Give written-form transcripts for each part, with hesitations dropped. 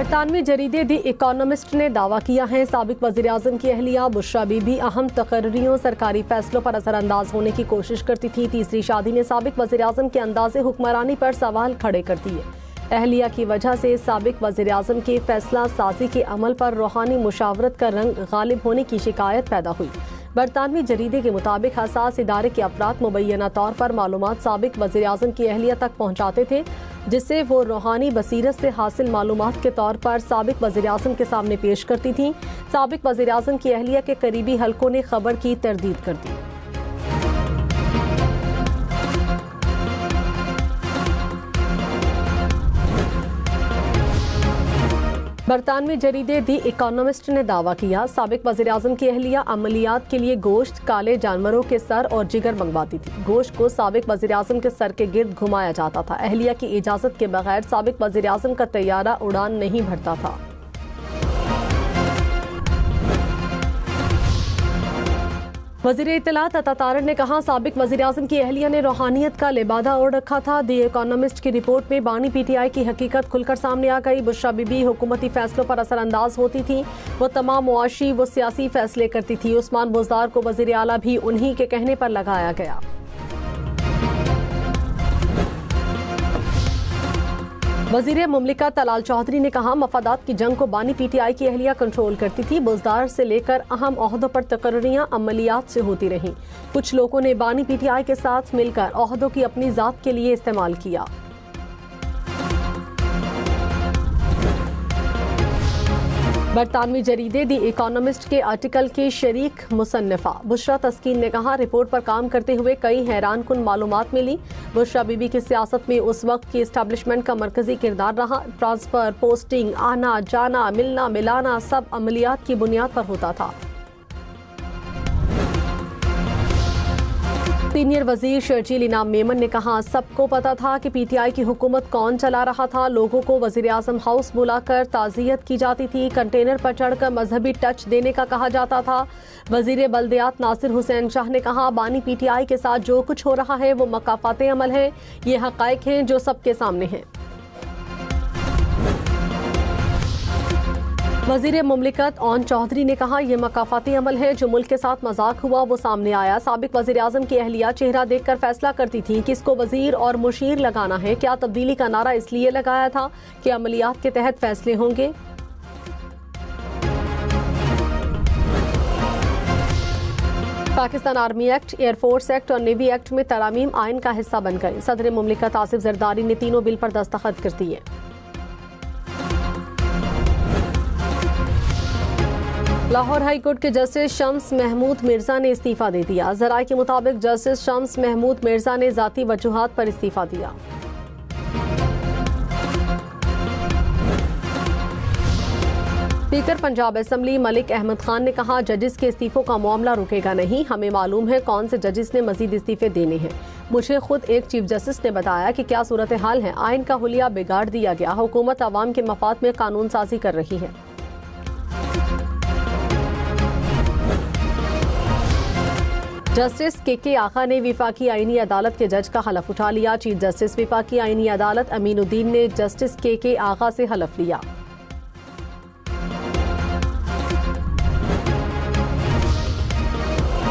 बरतानवी जरीदे दी economist ने दावा किया है साबिक वज़ीर-ए-आज़म की अहलिया बुशरा बीबी अहम तकर्रियों सरकारी फैसलों पर असरअंदाज होने की कोशिश करती थी। तीसरी शादी ने साबिक वज़ीर-ए-आज़म के अंदाज़े हुक्मरानी पर सवाल खड़े कर दिए। अहलिया की वजह से साबिक वज़ीर-ए-आज़म के फैसला साजी के अमल पर रूहानी मुशावरत का रंग गालिब होने की शिकायत पैदा हुई। बरतानवी जरीदे के मुताबिक हसास इदारे के अफराद मुबैना तौर पर मालूमात साबिक वज़ीर-ए-आज़म की अहलिया तक पहुँचाते थे, जिससे वो रूहानी बसीरत से हासिल मालूमात के तौर पर साबिक वज़ीर-ए-आज़म के सामने पेश करती थीं। साबिक वज़ीर-ए-आज़म की अहलिया के करीबी हलकों ने खबर की तरदीद कर दी। बरतानवी जरीदे दी इकोनॉमिस्ट ने दावा किया साबिक वज़ीर-ए-आज़म की अहलिया अमलियात के लिए गोश्त काले जानवरों के सर और जिगर मंगवाती थी। गोश्त को साबिक वज़ीर-ए-आज़म के सर के गिर्द घुमाया जाता था। अहलिया की इजाज़त के बगैर साबिक वज़ीर-ए-आज़म का तैयारा उड़ान नहीं भरता था। वज़ीर इत्तलात अता तारड़ ने कहा साबिक वज़ीर-ए-आज़म की अहलिया ने रूहानियत का लिबादा ओढ़ रखा था। दी इकोनॉमिस्ट की रिपोर्ट में बानी PTI की हकीकत खुलकर सामने आ गई। बुशरा बीबी हुकूमती फैसलों पर असरअंदाज होती थी। वो तमाम मुआशी व सियासी फैसले करती थी। उस्मान बुज़दार को वज़ीर आला भी उन्हीं के कहने पर लगाया गया। वज़ीर मुमलिकत तलाल चौधरी ने कहा मफादात की जंग को बानी PTI की अहलिया कंट्रोल करती थी। बुज़दार से लेकर अहम ओहदों पर तकर्रियां अमलियात से होती रहीं। कुछ लोगों ने बानी PTI के साथ मिलकर ओहदों की अपनी जात के लिए इस्तेमाल किया। बरतानवी जरीदे दी इकोनॉमिस्ट के आर्टिकल के शरीक मुसन्निफा बुशरा तस्कीन ने कहा रिपोर्ट पर काम करते हुए कई हैरान कुन मालूमात मिली। बुशरा बीबी की सियासत में उस वक्त की इस्टेब्लिशमेंट का मरकजी किरदार रहा। ट्रांसफर, पोस्टिंग, आना जाना, मिलना मिलाना सब अमलियात की बुनियाद पर होता था। सीनियर वजीर शर्जील इनाम मेमन ने कहा सबको पता था कि PTI की हुकूमत कौन चला रहा था। लोगों को वज़ीर-ए-आज़म हाउस बुलाकर ताज़ियत की जाती थी। कंटेनर पर चढ़कर मजहबी टच देने का कहा जाता था। वजीर बल्दियात नासिर हुसैन शाह ने कहा बानी PTI के साथ जो कुछ हो रहा है वो मकाफाते अमल है। ये हक़ाइक़ हैं जो सबके सामने हैं। वज़ीर मुमलिकत ओन चौधरी ने कहा यह मकाफाती अमल है। जो मुल्क के साथ मजाक हुआ वो सामने आया। साबिक वज़ीर-ए-आज़म की अहलिया चेहरा देखकर फैसला करती थी किसको वजीर और मुशीर लगाना है। क्या तब्दीली का नारा इसलिए लगाया था कि अमलियात के तहत फैसले होंगे। Pakistan army act, air force act और नेवी एक्ट में तरामीम आइन का हिस्सा बन गए। सदर मुमलिकत आसिफ जरदारी ने तीनों बिल पर दस्तखत कर दिए। लाहौर हाई कोर्ट के जस्टिस शम्स महमूद मिर्जा ने इस्तीफा दे दिया। ज़राए के मुताबिक जस्टिस शम्स महमूद मिर्जा ने ज़ाती वजूहात पर इस्तीफा दिया। स्पीकर पंजाब असेंबली मलिक अहमद खान ने कहा जजिस के इस्तीफों का मामला रुकेगा नहीं। हमें मालूम है कौन से जजिस ने मजीद इस्तीफे देने हैं। मुझे खुद एक चीफ जस्टिस ने बताया कि क्या सूरत हाल है। आइन का हुलिया बिगाड़ दिया गया। हुकूमत अवाम के मफाद में कानून साजी कर रही है। जस्टिस KK आका ने विफाकी आईनी अदालत के जज का हलफ उठा लिया। चीफ जस्टिस विफाकी आईनी अदालत अमीनुद्दीन ने जस्टिस KK आका से हलफ लिया।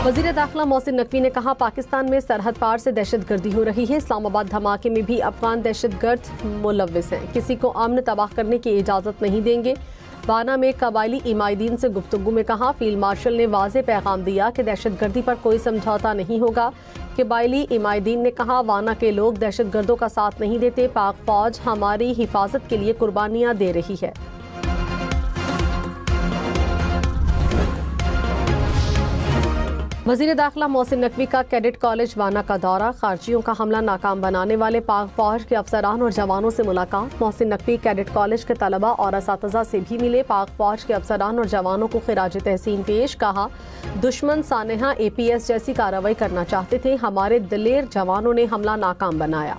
वज़ीर दाखिला मोहसिन नकवी ने कहा पाकिस्तान में सरहद पार से दहशतगर्दी हो रही है। इस्लामाबाद धमाके में भी अफगान दहशतगर्द मुलव्विस हैं। किसी को अमन तबाह करने की इजाज़त नहीं देंगे। वाना में कबायली इमायदीन से गुफ्तगू में कहा फील्ड मार्शल ने वाज़े पैगाम दिया कि दहशतगर्दी पर कोई समझौता नहीं होगा। कबायली इमायदीन ने कहा वाना के लोग दहशतगर्दों का साथ नहीं देते। पाक फौज हमारी हिफाजत के लिए कुर्बानियां दे रही है। वज़ीर दाखिला मोहसिन नकवी का कैडेट कॉलेज वाना का दौरा। खारजियों का हमला नाकाम बनाने वाले पाक फौज के अफसरान और जवानों से मुलाकात। मोहसिन नकवी कैडेट कॉलेज के तलबा और असातिज़ा से भी मिले। पाक फौज के अफसरान और जवानों को खिराज तहसीन पेश। कहा दुश्मन सानेहा APS जैसी कार्रवाई करना चाहते थे। हमारे दिलेर जवानों ने हमला नाकाम बनाया।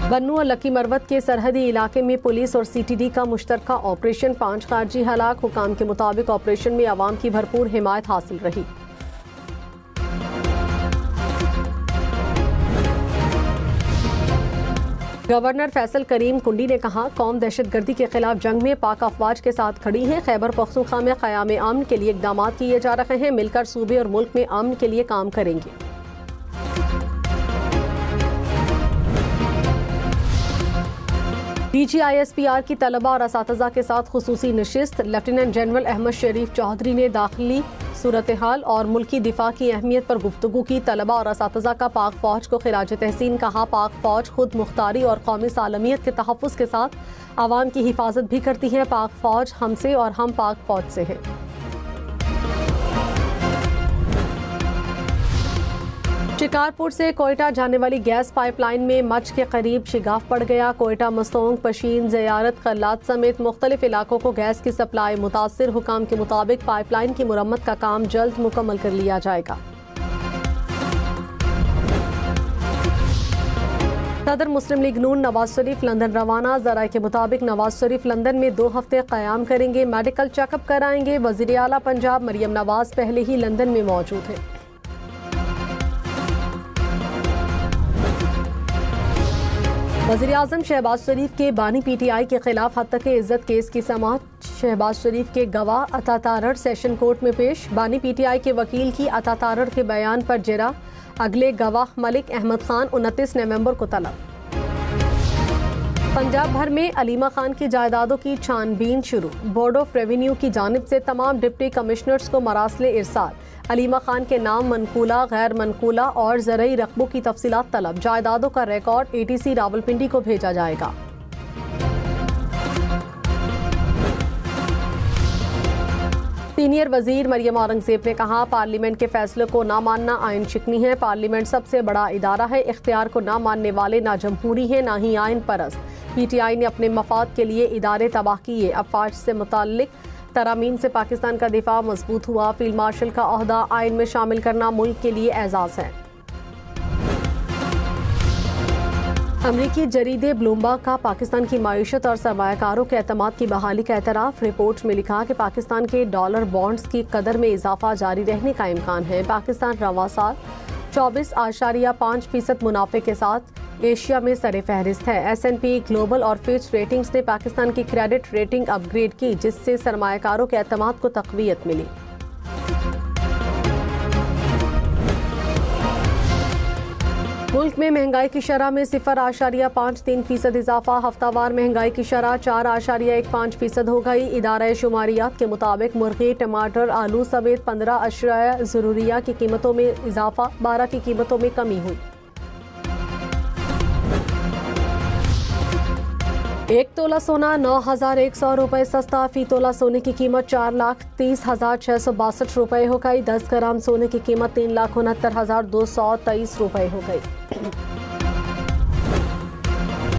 बन्नू और लकी मरवत के सरहदी इलाके में पुलिस और CTD का मुश्तरका ऑपरेशन। 5 खारजी हलाक। हुकाम के मुताबिक ऑपरेशन में अवाम की भरपूर हिमायत हासिल रही। गवर्नर फैसल करीम कुंडी ने कहा, कौम दहशतगर्दी के खिलाफ जंग में पाक अफवाज के साथ खड़ी है। खैबर पख्तूनख्वा में क़याम अमन के लिए इक़दाम किए जा रहे हैं। मिलकर सूबे और मुल्क में अमन के लिए काम करेंगे। DGISPR की तलबा और असातिज़ा के साथ खुसूसी नशिस्त। लेफ्टिनेंट जनरल अहमद शरीफ चौधरी ने दाखिली सूरत हाल और मुल्की दिफा की अहमियत पर गुफ्तगू की। तलबा और असातिज़ा का पाक फ़ौज को खिराज तहसीन कहा। पाक फ़ौज खुद मुख्तारी और कौमी सालमियत के तहफ़्फ़ुज़ के साथ आवाम की हिफाजत भी करती है। पाक फ़ौज हमसे और हम पाक फ़ौज से हैं। शिकारपुर से कोयटा जाने वाली गैस पाइपलाइन में मच के करीब शिगाफ पड़ गया। कोयटा, मस्तोंग, पशीन, ज़ियारत, कल्लात समेत मुख्तलिफ इलाकों को गैस की सप्लाई मुतासिर। हुकाम के मुताबिक पाइपलाइन की मुरम्मत का काम जल्द मुकम्मल कर लिया जाएगा। सदर मुस्लिम लीग नून नवाज शरीफ लंदन रवाना। ज़राए के मुताबिक नवाज शरीफ लंदन में 2 हफ्ते क़याम करेंगे। मेडिकल चेकअप कराएंगे। वज़ीर आला पंजाब मरियम नवाज पहले ही लंदन में मौजूद हैं। वज़ीर आज़म शहबाज शरीफ के बानी PTI के खिलाफ हद तक इज्जत केस की समाअत। शहबाज शरीफ के गवाह अता तारड़ सेशन कोर्ट में पेश। बानी PTI के वकील की अता तारड़ के बयान पर जरा। अगले गवाह मलिक अहमद खान 29 नवंबर को तलब। पंजाब भर में अलीमा खान की जायदादों की छानबीन शुरू। बोर्ड ऑफ रेवेन्यू की जानिब से तमाम डिप्टी कमिश्नर्स को मरासले इरसाल। अलीमा खान के नाम, मनकूला, गैर मनकूला और ज़रई रकबों की तफसीलात तलब। जायदादों का रिकॉर्ड ATC रावलपिंडी को भेजा जाएगा। सीनियर वजीर मरियम औरंगजेब ने कहा, पार्लियामेंट के फैसले को ना मानना आइन शिकनी है। पार्लियामेंट सबसे बड़ा इदारा है। इख्तियार को ना मानने वाले ना जमहूरी हैं ना ही आइन परस्त। PTI ने अपने मफाद के लिए इदारे तबाह किए। अफवाज से मुताल्लिक तरामीम से पाकिस्तान का दिफा मजबूत हुआ। फील्ड मार्शल का ओहदा आइन में शामिल करना मुल्क के लिए एजाज़ है। अमरीकी जरीदे ब्लूमबर्ग का पाकिस्तान की माईशत और सरमायाकारों के एतमाद की बहाली का एतराफ़। रिपोर्ट में लिखा कि पाकिस्तान के डॉलर बॉन्ड्स की कदर में इजाफा जारी रहने का इम्कान है। पाकिस्तान रवा साल 24.5% मुनाफे के साथ एशिया में सरे फहरिस्त है। S&P ग्लोबल और फिच रेटिंग्स ने पाकिस्तान की क्रेडिट रेटिंग अपग्रेड की, जिससे सरमायाकारों के एतमाद को तक़वियत मिली। मुल्क में महंगाई की शरह में 0.53% इजाफा। हफ्तावार महंगाई की शरह 4.15% हो गई। इदारा शुमारियात के मुताबिक मुर्गी, टमाटर, आलू समेत 15 अशरिया ज़रूरिया की कीमतों में इजाफा। 12 की कीमतों में कमी हुई। 1 तोला सोना 9,100 रुपये सस्ता। फी तोला सोने की कीमत 4,30,662 रुपये हो गई। 10 ग्राम सोने की कीमत 3,69,223 रुपये हो गई।